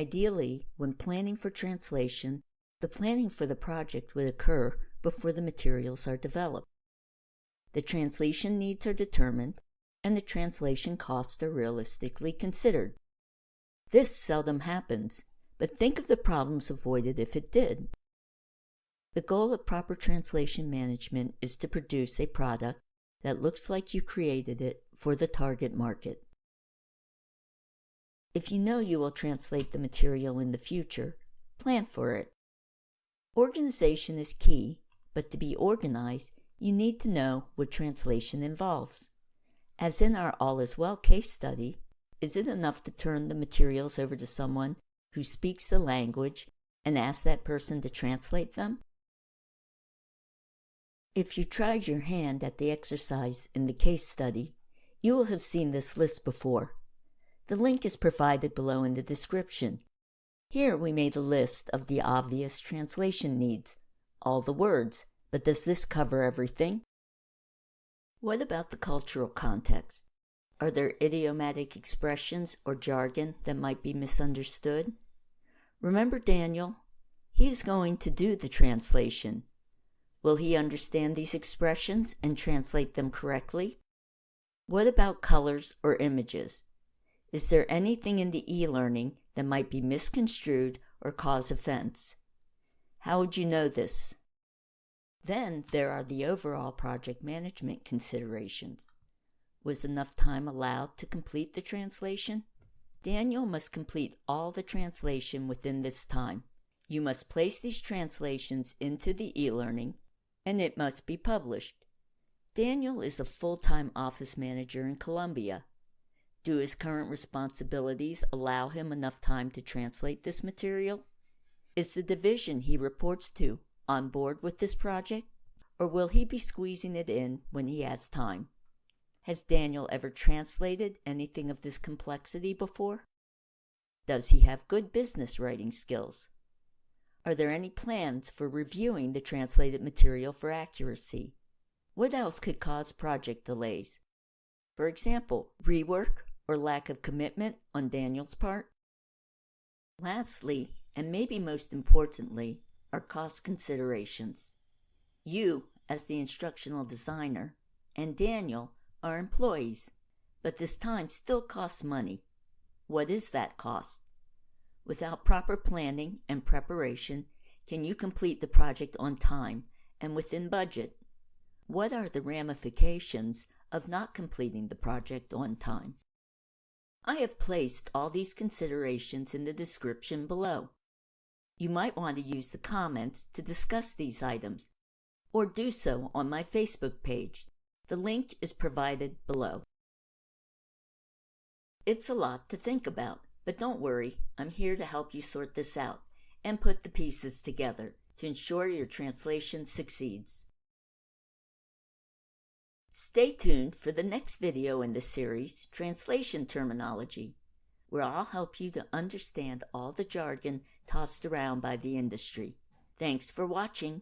Ideally, when planning for translation, the planning for the project would occur before the materials are developed. The translation needs are determined, and the translation costs are realistically considered. This seldom happens, but think of the problems avoided if it did. The goal of proper translation management is to produce a product that looks like you created it for the target market. If you know you will translate the material in the future, plan for it. Organization is key, but to be organized, you need to know what translation involves. As in our All Is Well case study, is it enough to turn the materials over to someone who speaks the language and ask that person to translate them? If you tried your hand at the exercise in the case study, you will have seen this list before. The link is provided below in the description. Here we made a list of the obvious translation needs, all the words, but does this cover everything? What about the cultural context? Are there idiomatic expressions or jargon that might be misunderstood? Remember Daniel? He is going to do the translation. Will he understand these expressions and translate them correctly? What about colors or images? Is there anything in the e-learning that might be misconstrued or cause offense? How would you know this? Then there are the overall project management considerations. Was enough time allowed to complete the translation? Daniel must complete all the translation within this time. You must place these translations into the e-learning, and it must be published. Daniel is a full-time office manager in Colombia. Do his current responsibilities allow him enough time to translate this material? Is the division he reports to on board with this project, or will he be squeezing it in when he has time? Has Daniel ever translated anything of this complexity before? Does he have good business writing skills? Are there any plans for reviewing the translated material for accuracy? What else could cause project delays? For example, rework or lack of commitment on Daniel's part? Lastly, and maybe most importantly, are cost considerations. You, as the instructional designer, and Daniel are employees, but this time still costs money. What is that cost? Without proper planning and preparation, can you complete the project on time and within budget? What are the ramifications of not completing the project on time? I have placed all these considerations in the description below. You might want to use the comments to discuss these items, or do so on my Facebook page. The link is provided below. It's a lot to think about, but don't worry, I'm here to help you sort this out and put the pieces together to ensure your translation succeeds. Stay tuned for the next video in the series, Translation Terminology, where I'll help you to understand all the jargon tossed around by the industry. Thanks for watching.